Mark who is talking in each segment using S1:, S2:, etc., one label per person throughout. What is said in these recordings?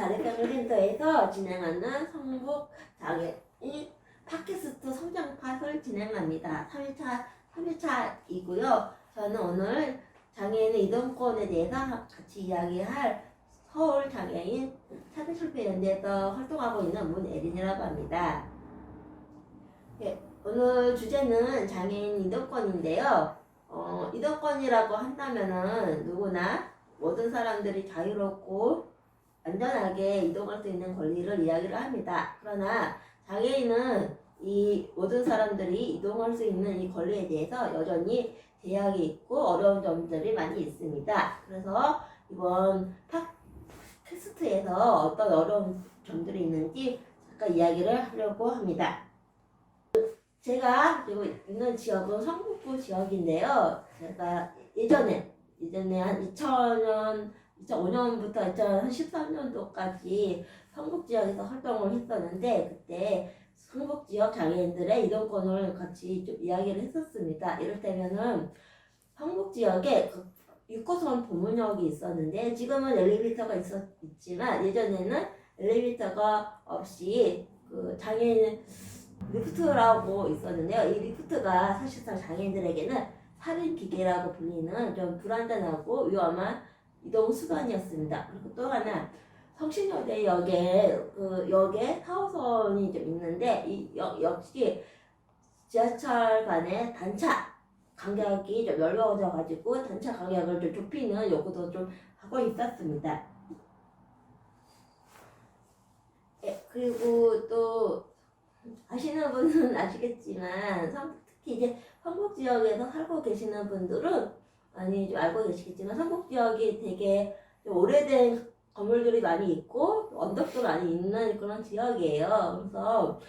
S1: 자립병원센터에서 진행하는 성북 장애인 팟캐스트 성장팟을 진행합니다. 3일차이고요. 저는 오늘 장애인의 이동권에 대해서 같이 이야기할 서울 장애인 차별철폐연대에서 활동하고 있는 문예린이라고 합니다. 오늘 주제는 장애인 이동권인데요. 이동권이라고 한다면은 누구나 모든 사람들이 자유롭고 안전하게 이동할 수 있는 권리를 이야기를 합니다. 그러나 장애인은 이 모든 사람들이 이동할 수 있는 이 권리에 대해서 여전히 제약이 있고 어려운 점들이 많이 있습니다. 그래서 이번 팟캐스트에서 어떤 어려운 점들이 있는지 잠깐 이야기를 하려고 합니다. 제가 그리고 있는 지역은 성북구 지역인데요. 제가 예전에 한 2005년부터 2013년도까지 성북 지역에서 활동을 했었는데, 그때 성북 지역 장애인들의 이동권을 같이 좀 이야기를 했었습니다. 이를테면은 성북 지역에 6호선 보문역이 있었는데, 지금은 엘리베이터가 있지만 예전에는 엘리베이터가 없이 그 장애인 리프트라고 있었는데요. 이 리프트가 사실상 장애인들에게는 살인 기계라고 불리는 좀 불안전하고 위험한 이동 수단이었습니다. 그리고 또 하나 성신여대 역에 4호선이 좀 있는데 이 역시 지하철 간의 단차 간격이 좀 넓어져 가지고 단차 간격을 좀 좁히는 요구도 좀 하고 있었습니다. 그리고 또 아시는 분은 아시겠지만 특히 이제 성북 지역에서 살고 계시는 분들은 많이 좀 알고 계시겠지만 성북 지역이 되게 좀 오래된 건물들이 많이 있고 언덕도 많이 있는 그런 지역이에요. 그래서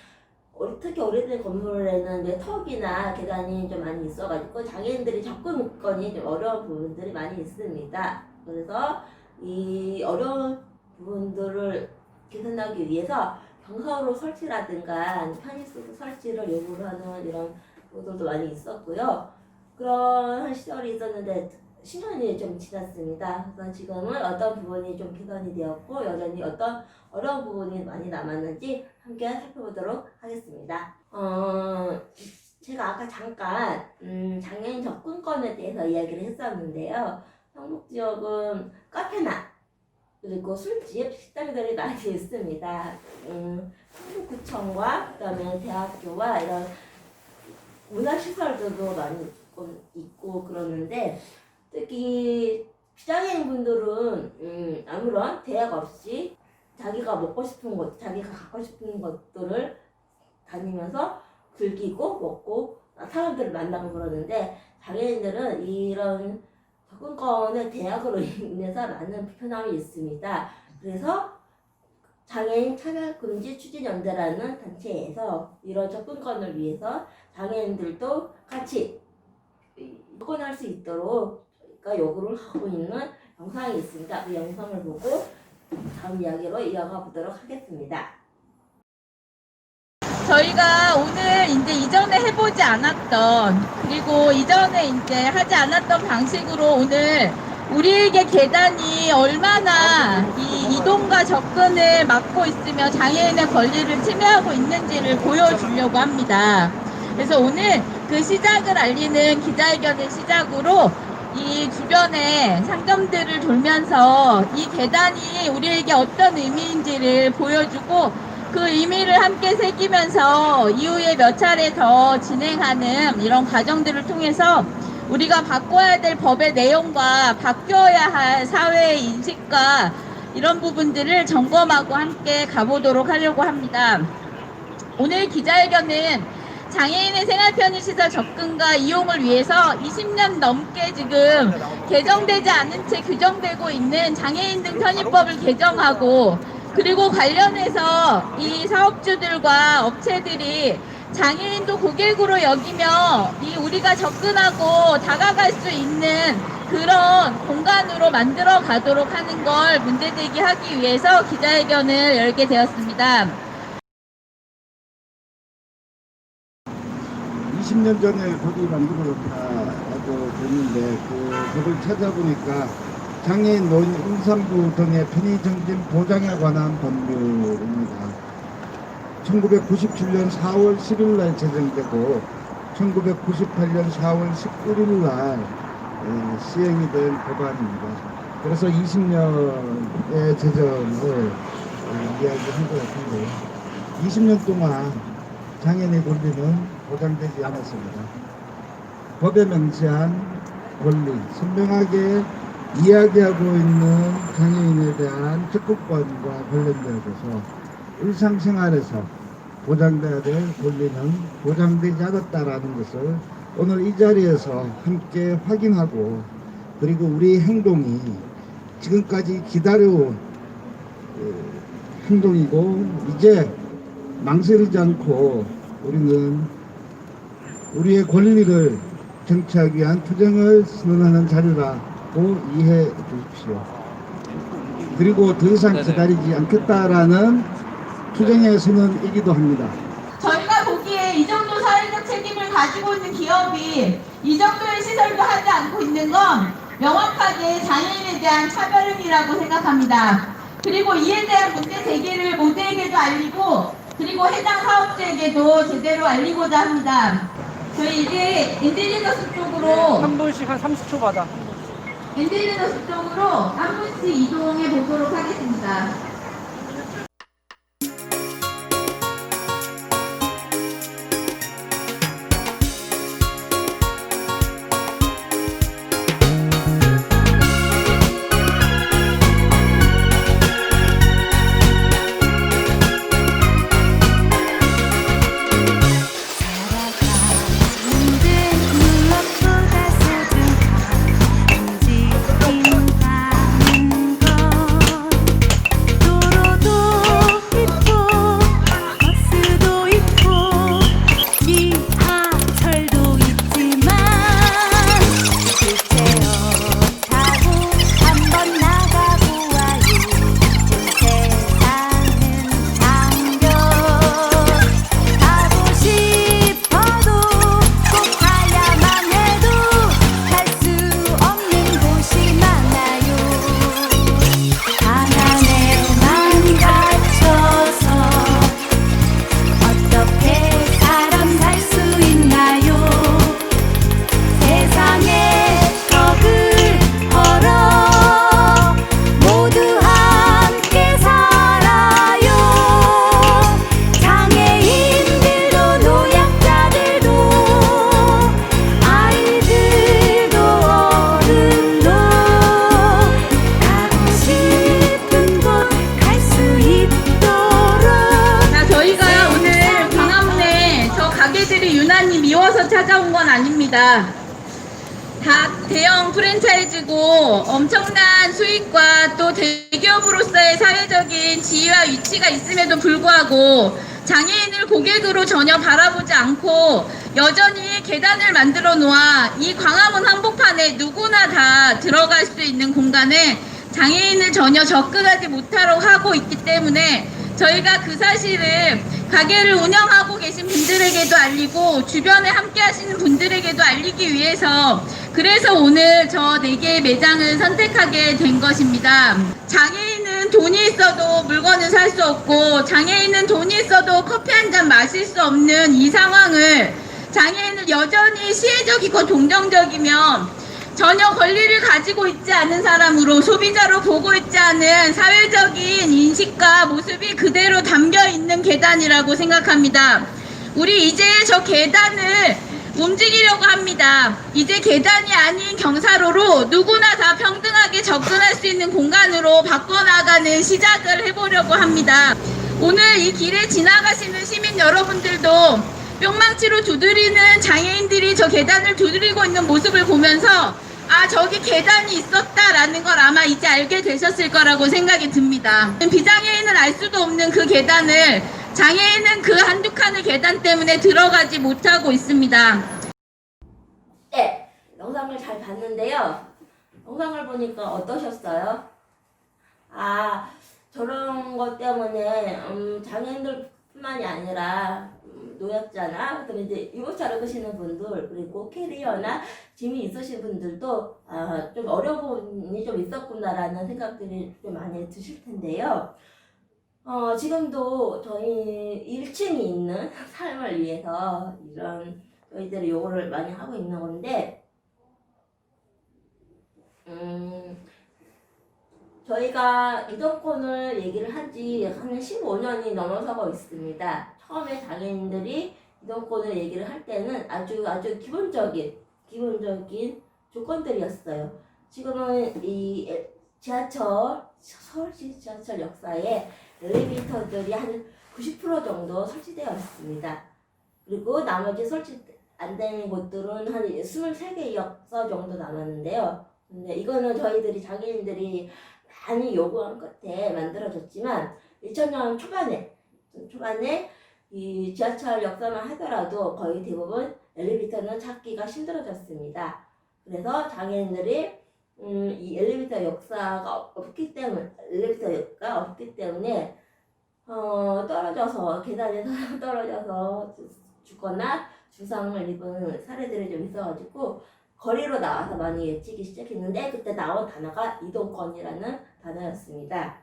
S1: 특히 오래된 건물에는 이제 턱이나 계단이 좀 많이 있어가지고 장애인들이 접근권이 좀 어려운 부분들이 많이 있습니다. 그래서 이 어려운 부분들을 개선하기 위해서 경사로 설치라든가 편의시설 설치를 요구를 하는 이런 것들도 많이 있었고요. 그런 시절이 있었는데 10년이 좀 지났습니다. 그래서 지금은 어떤 부분이 좀 개선이 되었고 여전히 어떤 어려운 부분이 많이 남았는지 함께 살펴보도록 하겠습니다. 제가 아까 잠깐 장애인 접근권에 대해서 이야기를 했었는데요. 성북 지역은 카페나 그리고 술집, 식당들이 많이 있습니다. 성북구청과 그다음에 대학교와 이런 문화시설들도 많이 있고 그러는데, 특히 비장애인 분들은 아무런 대학 없이 자기가 먹고 싶은 것, 자기가 갖고 싶은 것들을 다니면서 즐기고 먹고 사람들을 만나고 그러는데, 장애인들은 이런 접근권의 제약으로 인해서 많은 불편함이 있습니다. 그래서 장애인 차별금지 추진연대라는 단체에서 이런 접근권을 위해서 장애인들도 같이 접근할 수 있도록 요구를 하고 있는 영상이 있습니다. 그 영상을 보고 다음 이야기로 이어가 보도록 하겠습니다.
S2: 저희가 오늘 이전에 해보지 않았던, 그리고 이전에 하지 않았던 방식으로 오늘 우리에게 계단이 얼마나 이 이동과 접근을 막고 있으며 장애인의 권리를 침해하고 있는지를 보여주려고 합니다. 그래서 오늘 그 시작을 알리는 기자회견을 시작으로 이 주변의 상점들을 돌면서 이 계단이 우리에게 어떤 의미인지를 보여주고 그 의미를 함께 새기면서 이후에 몇 차례 더 진행하는 이런 과정들을 통해서 우리가 바꿔야 될 법의 내용과 바뀌어야 할 사회의 인식과 이런 부분들을 점검하고 함께 가보도록 하려고 합니다. 오늘 기자회견은 장애인의 생활 편의시설 접근과 이용을 위해서 20년 넘게 지금 개정되지 않은 채 규정되고 있는 장애인 등 편의법을 개정하고, 그리고 관련해서 이 사업주들과 업체들이 장애인도 고객으로 여기며 이 우리가 접근하고 다가갈 수 있는 그런 공간으로 만들어 가도록 하는 걸 문제제기하기 위해서 기자회견을 열게 되었습니다.
S3: 20년 전에 법이 만들어졌다고 됐는데 그 법을 찾아보니까 장애인 노인 임산부 등의 편의증진 보장에 관한 법률입니다. 1997년 4월 10일 날 제정되고 1998년 4월 19일 날 시행이 된 법안입니다. 그래서 20년의 제정을 이야기한 것 같은데 20년 동안 장애인의 권리는 보장되지 않았습니다. 법에 명시한 권리, 선명하게 이야기하고 있는 장애인에 대한 접근권과 관련되어서 일상생활에서 보장돼야 될 권리는 보장되지 않았다라는 것을 오늘 이 자리에서 함께 확인하고, 그리고 우리 행동이 지금까지 기다려온 행동이고 이제 망설이지 않고 우리는 우리의 권리를 쟁취하기 위한 투쟁을 선언하는 자리라고 이해해 주십시오. 그리고 더 이상 기다리지 않겠다라는 투쟁의 선언이기도 합니다.
S2: 저희가 보기에 이 정도 사회적 책임을 가지고 있는 기업이 이 정도의 시설도 하지 않고 있는 건 명확하게 장애인에 대한 차별이라고 생각합니다. 그리고 이에 대한 문제 제기를 모두에게도 알리고, 그리고 해당 사업주에게도 제대로 알리고자 합니다. 저희 이제 인텔리전스 쪽으로
S4: 한 분씩 한 30초 받아.
S2: 인텔리전스 쪽으로 한 분씩 이동해 보도록 하겠습니다. 찾아온 건 아닙니다. 다 대형 프랜차이즈고 엄청난 수익과 또 대기업으로서의 사회적인 지위와 위치가 있음에도 불구하고 장애인을 고객으로 전혀 바라보지 않고 여전히 계단을 만들어 놓아 이 광화문 한복판에 누구나 다 들어갈 수 있는 공간에 장애인을 전혀 접근하지 못하도록 하고 있기 때문에 저희가 그 사실을 가게를 운영하고 계신 분들에게도 알리고 주변에 함께 하시는 분들에게도 알리기 위해서 그래서 오늘 저 4개의 매장을 선택하게 된 것입니다. 장애인은 돈이 있어도 물건을 살 수 없고 장애인은 돈이 있어도 커피 한 잔 마실 수 없는 이 상황을 장애인은 여전히 시혜적이고 동정적이며 전혀 권리를 가지고 있지 않은 사람으로 소비자로 보고 있지 않은 사회적인 인식과 모습이 그대로 담겨 있는 계단이라고 생각합니다. 우리 이제 저 계단을 움직이려고 합니다. 이제 계단이 아닌 경사로로 누구나 다 평등하게 접근할 수 있는 공간으로 바꿔나가는 시작을 해보려고 합니다. 오늘 이 길에 지나가시는 시민 여러분들도 뿅망치로 두드리는 장애인들이 저 계단을 두드리고 있는 모습을 보면서 아, 저기 계단이 있었다라는 걸 아마 이제 알게 되셨을 거라고 생각이 듭니다. 비장애인은 알 수도 없는 그 계단을 장애인은 그 한두 칸의 계단 때문에 들어가지 못하고 있습니다.
S1: 네, 영상을 잘 봤는데요. 영상을 보니까 어떠셨어요? 아, 저런 것 때문에 장애인들뿐만이 아니라 노약자나 그다음에 이제 유모차를 끄시는 분들 그리고 캐리어나 짐이 있으신 분들도 좀 어려움이 좀 있었구나라는 생각들이 좀 많이 드실 텐데요. 지금도 저희 1층이 있는 삶을 위해서 이런 저희들이 요구를 많이 하고 있는 건데, 저희가 이동권을 얘기를 한 지 한 15년이 넘어서고 있습니다. 처음에 장애인들이 이동권을 얘기를 할 때는 아주 기본적인 조건들이었어요. 지금은 이 서울시 지하철 역사에 엘리베이터들이 한 90% 정도 설치되어 있습니다. 그리고 나머지 설치 안 되는 곳들은 한 23개 역사 정도 남았는데요. 근데 이거는 저희들이 장애인들이 많이 요구한 끝에 만들어졌지만 2000년 초반에 이 지하철 역사만 하더라도 거의 대부분 엘리베이터는 찾기가 힘들어졌습니다. 그래서 장애인들이 이 엘리베이터가 없기 때문에 계단에서 떨어져서 죽거나 주상을 입은 사례들이 좀 있어가지고 거리로 나와서 많이 외치기 시작했는데, 그때 나온 단어가 이동권이라는 단어였습니다.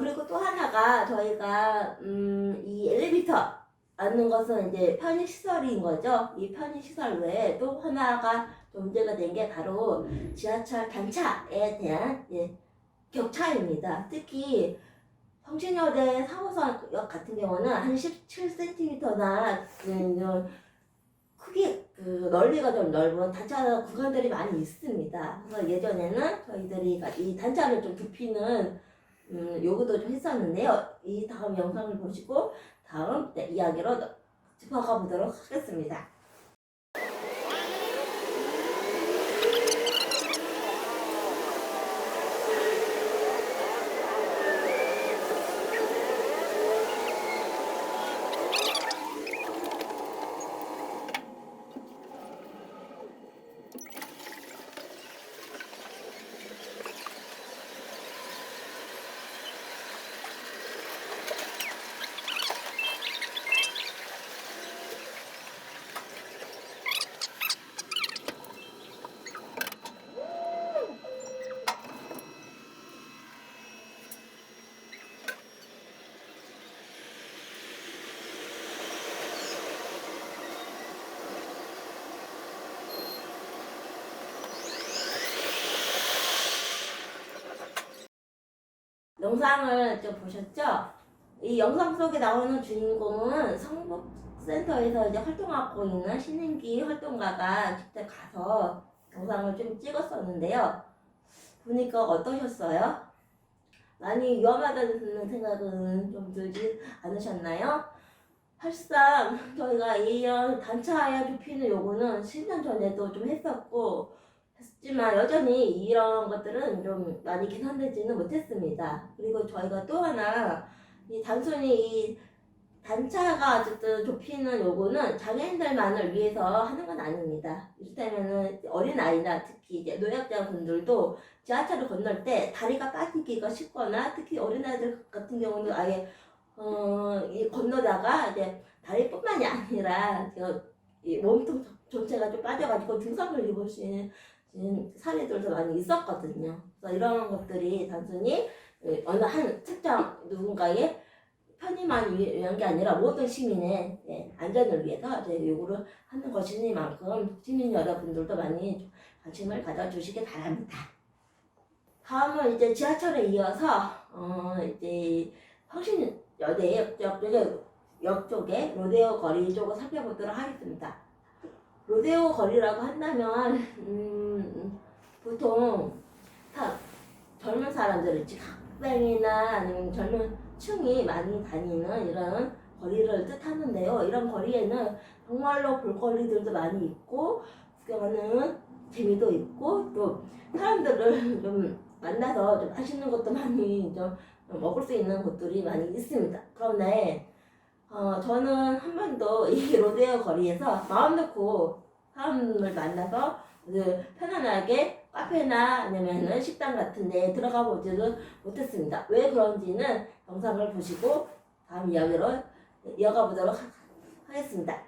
S1: 그리고 또 하나가 저희가 이 엘리베이터 앉는 것은 이제 편의시설인 거죠. 이 편의시설 외에 또 하나가 좀 문제가 된 게 바로 지하철 단차에 대한 격차입니다. 특히 성신여대 4호선역 같은 경우는 한 17cm나 크기 넓이가 좀 넓은 단차 구간들이 많이 있습니다. 그래서 예전에는 저희들이 이 단차를 좀 좁히는 요구도 좀 했었는데요. 이 다음 영상을 보시고 다음 이야기로 짚어가 보도록 하겠습니다. 영상을 좀 보셨죠? 이 영상 속에 나오는 주인공은 성북센터에서 이제 활동하고 있는 신인기 활동가가 직접 가서 영상을 좀 찍었었는데요. 보니까 어떠셨어요? 많이 위험하다는 생각은 좀 들지 않으셨나요? 사실상 저희가 이런 단차에 좁히는 요구는 10년 전에도 좀 했지만 여전히 이런 것들은 좀 많이 개선되지는 못했습니다. 그리고 저희가 또 하나 단순히 이 단차가 어쨌든 좁히는 요구는 장애인들만을 위해서 하는 건 아닙니다. 이를테면은 어린아이나 특히 이제 노약자분들도 지하철을 건널 때 다리가 빠지기가 쉽거나, 특히 어린아이들 같은 경우는 아예 이 건너다가 이제 다리뿐만이 아니라 이 몸통 전체가 좀 빠져가지고 중상을 입으신 사례들도 많이 있었거든요. 그래서 이런 것들이 단순히 어느 한 특정 누군가의 편의만 위한 게 아니라 모든 시민의 안전을 위해서 저희 요구를 하는 것이니만큼 시민 여러분들도 많이 관심을 가져주시기 바랍니다. 다음은 이제 지하철에 이어서 이제 성신여대 역 쪽에 로데오 거리 쪽을 살펴보도록 하겠습니다. 로데오 거리라고 한다면 보통 젊은 사람들, 즉 학생이나 아니면 젊은 층이 많이 다니는 이런 거리를 뜻하는데요. 이런 거리에는 정말로 볼거리들도 많이 있고 구경하는 재미도 있고 또 사람들을 좀 만나서 좀 맛있는 것도 많이 좀 먹을 수 있는 곳들이 많이 있습니다. 그런데 저는 한 번도 이 로데오 거리에서 마음 놓고 사람을 만나서 편안하게 카페나 아니면 식당 같은 데 들어가 보지는 못했습니다. 왜 그런지는 영상을 보시고 다음 이야기로 이어가 보도록 하겠습니다.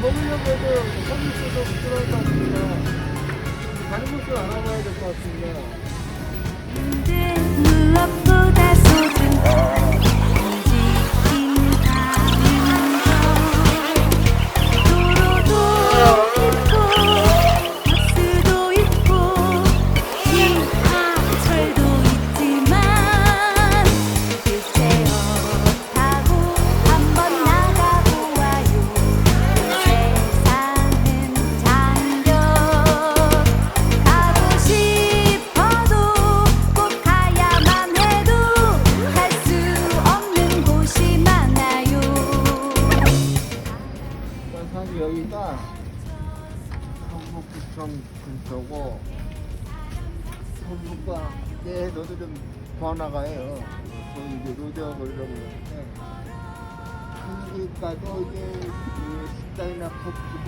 S4: 먹으려고 해도 서비스도 부끄러운 것 같습니다. 다른 곳을 알아봐야 될 것 같습니다.
S5: 근데 무엇보다 소중한 지킨 가는 것 도로도 있고 버스도 있고 지하철도 있지만 글쎄 타고 한번 나가보아요. 세상은 장려 가고 싶어도 꼭 가야만 해도 갈 수 없는 곳이 많아요.
S4: 사실 여기가 경북구청 근처고 경북과 내에서도 좀 더 나가요. 거기 이제 로데오 걸려고 그러는데 여기가도 이제 그 식당이나 펍도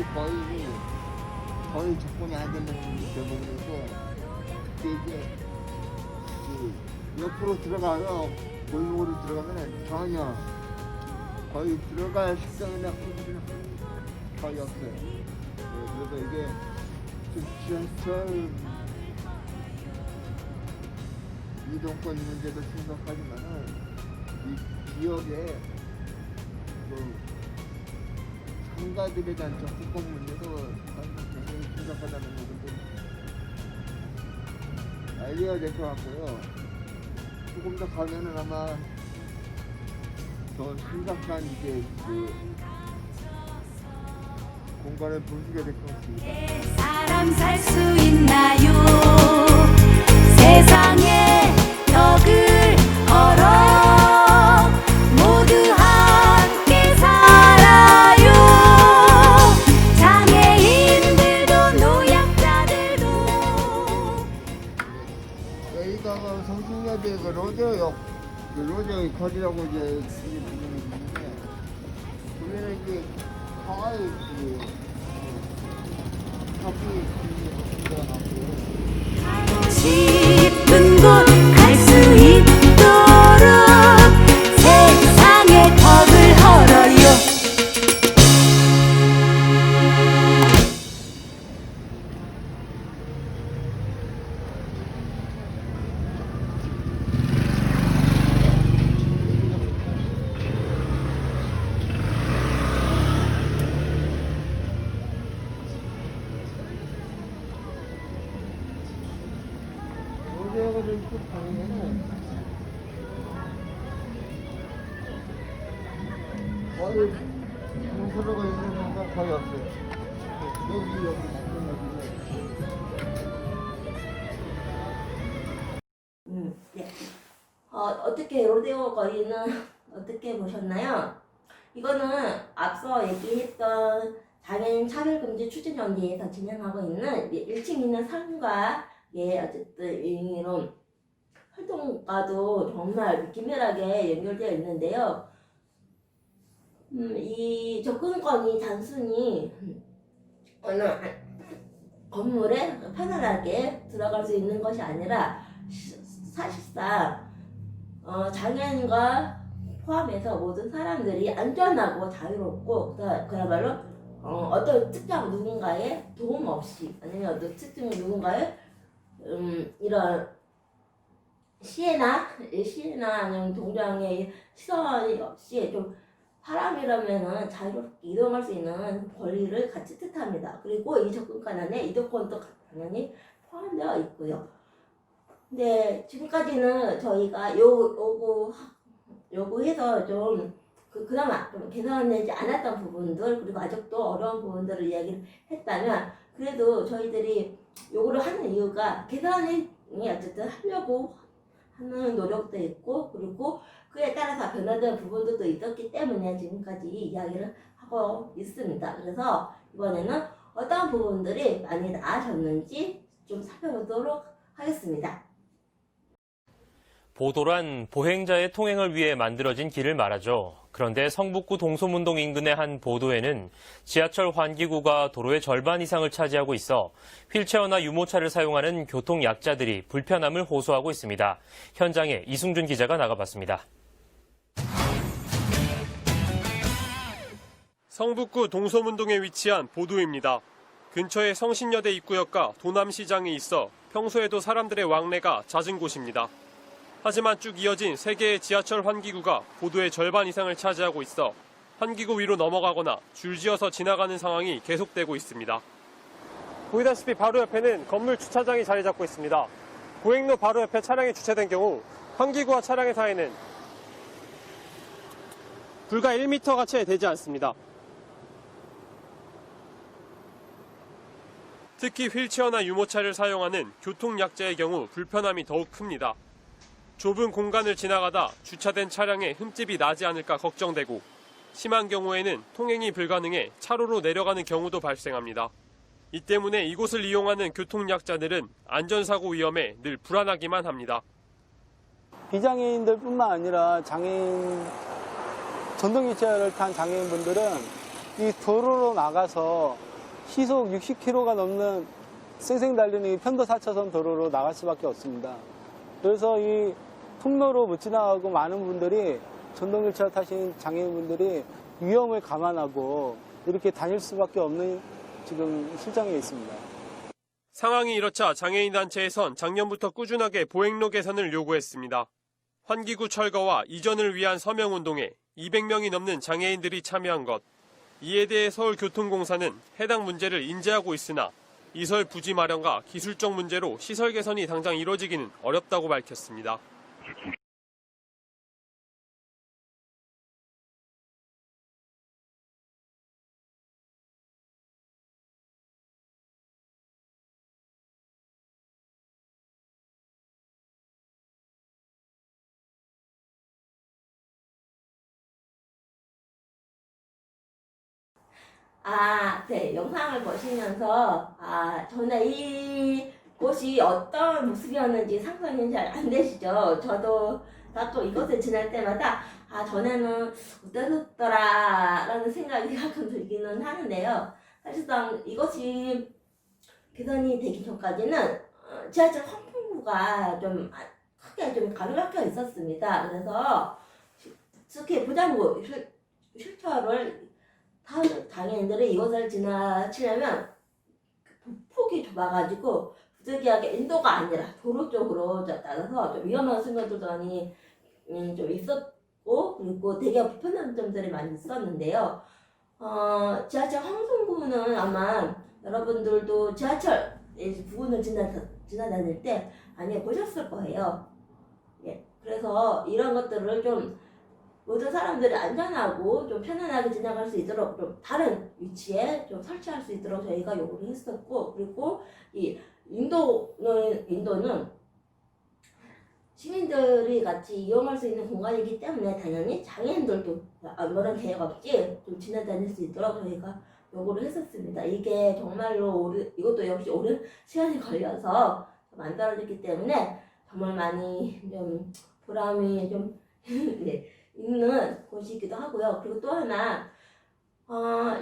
S4: 거의 접근이 안 되는 대목이고 근데 이제 그 옆으로 들어가서 골목으로 들어가면 전혀 거의 들어갈 식당이나 펍이 거의 없어요. 네, 그래서 이게 좀 지하철 이동권 문제도 심각하지만은 이 지역에 그 상가들에 대한 접근권 문제도 굉장히 심각하다는 부분도 알려야 될 것 같고요. 조금 더 가면은 아마 더 심각한 이제 그 공간을 보시게 될 것 같습니다.
S5: 사람 살 수 있나요? 세상에 벽을 걸어 모두 함께 살아요. 장애인들도 노약자들도
S4: 여기가 성신여대 그 로데오역 그 로데오 거리라고 이제 이 부분이 있는데 보면은 이제 거의 그 커피が나고
S5: 가고 싶은 곳 갈 수 있도록 세상에 벽을 걸어요.
S4: 로데오가 좀 가면은 거의 공수로가 있는 건가 거의 없어요. 여기 마찬가지로
S1: 네. 어떻게 로데오 거리는 어떻게 보셨나요? 이거는 앞서 얘기했던 장애인 차별금지 추진연대에서 진행하고 있는 1층 있는 상가의 어쨌든 이런 활동과도 정말 긴밀하게 연결되어 있는데요. 이 접근권이 단순히 어느 건물에 편안하게 들어갈 수 있는 것이 아니라 사실상 장애인과 포함해서 모든 사람들이 안전하고 자유롭고 그야말로 어떤 특정 누군가의 도움 없이 아니면 어떤 특정 누군가의 이런 시혜나 아니면 동정의 시선이 없이 좀 사람이라면은 자유롭게 이동할 수 있는 권리를 같이 뜻합니다. 그리고 이 접근권 안에 이동권도 당연히 포함되어 있고요. 근데 지금까지는 저희가 요구해서 좀 그나마 좀 개선되지 않았던 부분들 그리고 아직도 어려운 부분들을 이야기를 했다면 그래도 저희들이 요구를 하는 이유가 개선이 어쨌든 하려고 하는 노력도 있고 그리고 그에 따라서 변화된 부분들도 있었기 때문에 지금까지 이야기를 하고 있습니다. 그래서 이번에는 어떤 부분들이 많이 나아졌는지 좀 살펴보도록 하겠습니다.
S6: 보도란 보행자의 통행을 위해 만들어진 길을 말하죠. 그런데 성북구 동소문동 인근의 한 보도에는 지하철 환기구가 도로의 절반 이상을 차지하고 있어 휠체어나 유모차를 사용하는 교통약자들이 불편함을 호소하고 있습니다. 현장에 이승준 기자가 나가봤습니다.
S7: 성북구 동소문동에 위치한 보도입니다. 근처에 성신여대 입구역과 도남시장이 있어 평소에도 사람들의 왕래가 잦은 곳입니다. 하지만 쭉 이어진 3개의 지하철 환기구가 보도의 절반 이상을 차지하고 있어 환기구 위로 넘어가거나 줄지어서 지나가는 상황이 계속되고 있습니다. 보이다시피 바로 옆에는 건물 주차장이 자리 잡고 있습니다. 보행로 바로 옆에 차량이 주차된 경우 환기구와 차량의 사이는 불과 1m가 채 되지 않습니다. 특히 휠체어나 유모차를 사용하는 교통약자의 경우 불편함이 더욱 큽니다. 좁은 공간을 지나가다 주차된 차량에 흠집이 나지 않을까 걱정되고 심한 경우에는 통행이 불가능해 차로로 내려가는 경우도 발생합니다. 이 때문에 이곳을 이용하는 교통약자들은 안전사고 위험에 늘 불안하기만 합니다.
S8: 비장애인들뿐만 아니라 전동기차를 탄 장애인분들은 이 도로로 나가서 시속 60km가 넘는 쌩쌩 달리는 이 편도 4차선 도로로 나갈 수밖에 없습니다. 그래서 이 통로로 못 지나가고 많은 분들이 전동기차 타신 장애인분들이 위험을 감안하고 이렇게 다닐 수밖에 없는 지금 실정에 있습니다.
S7: 상황이 이렇자 장애인단체에선 작년부터 꾸준하게 보행로 개선을 요구했습니다. 환기구 철거와 이전을 위한 서명운동에 200명이 넘는 장애인들이 참여한 것. 이에 대해 서울교통공사는 해당 문제를 인지하고 있으나 이설 부지 마련과 기술적 문제로 시설 개선이 당장 이뤄지기는 어렵다고 밝혔습니다.
S1: 네, 영상을 보시면서, 저는 이 곳이 어떤 모습이었는지 상상이 잘 안 되시죠? 저도 또 이곳에 지날 때마다, 전에는 어땠더라라는 생각이 가끔 들기는 하는데요. 사실상 이것이 개선이 되기 전까지는 지하철 환풍구가 좀 크게 좀 가로막혀 있었습니다. 그래서 특히 부장구 휠체어를 타는 장애인들이 이곳을 지나치려면 폭이 좁아가지고 부득이하게 인도가 아니라 도로 쪽으로 따라서 좀 위험한 순간들도 많이 좀 있었고, 그리고 되게 불편한 점들이 많이 있었는데요. 지하철 환승구는 아마 여러분들도 지하철 부근을 지나다닐 때 많이 보셨을 거예요. 예, 그래서 이런 것들을 좀 모든 사람들이 안전하고 좀 편안하게 지나갈 수 있도록 좀 다른 위치에 좀 설치할 수 있도록 저희가 요구를 했었고, 그리고 이 인도는 시민들이 같이 이용할 수 있는 공간이기 때문에 당연히 장애인들도 아무런 제약 없이 좀 지나다닐 수 있도록 저희가 요구를 했었습니다. 이게 정말로 이것도 역시 오랜 시간이 걸려서 만들어졌기 때문에 정말 많이 좀 보람이 좀 네, 있는 곳이기도 하고요. 그리고 또 하나,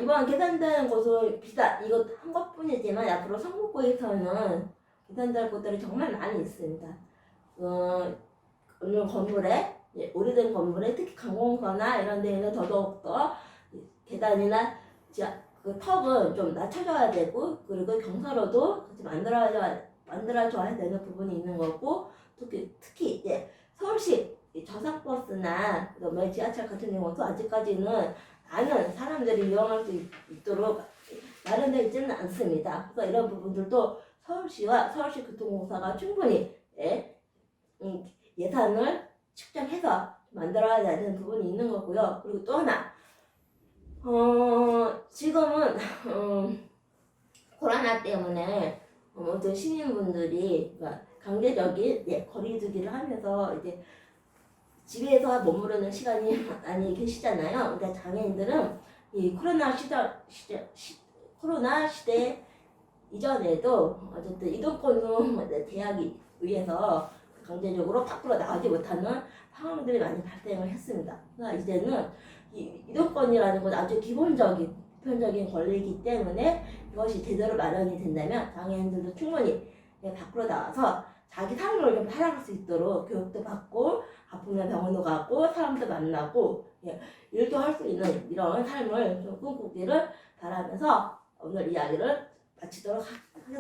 S1: 이번 개선된 곳은 비단 이것 한 것뿐이지만 앞으로 성북구에서는 개선될 곳들이 정말 많이 있습니다. 어느 건물에, 오래된 건물에 특히 강공서나 이런 데에는 더더욱더 계단이나 그 턱은 좀 낮춰줘야 되고, 그리고 경사로도 같이 만들어줘야 되는 부분이 있는 거고, 특히 이제 서울시 저상버스나 지하철 같은 경우도 아직까지는 많은 사람들이 이용할 수 있도록 마련되어 있지는 않습니다. 그래서 이런 부분들도 서울시와 서울시 교통공사가 충분히 예산을 측정해서 만들어야 되는 부분이 있는 거고요. 그리고 또 하나, 지금은 코로나 때문에 모든 시민분들이 강제적인 거리두기를 하면서 이제 집에서 머무르는 시간이 많이 계시잖아요. 근데 장애인들은 이 코로나 시대 이전에도 어쨌든 이동권을 대하기 위해서 강제적으로 밖으로 나가지 못하는 상황들이 많이 발생을 했습니다. 그러니까 이제는 이동권이라는 건 아주 기본적인 보편적인 권리이기 때문에 이것이 제대로 마련이 된다면 장애인들도 충분히 밖으로 나와서 자기 삶을 좀 살아갈 수 있도록 교육도 받고 아프면 병원도 가고 사람도 만나고 일도 할 수 있는 이런 삶을 좀 꿈꾸기를 바라면서 오늘 이야기를 마치도록 하겠습니다.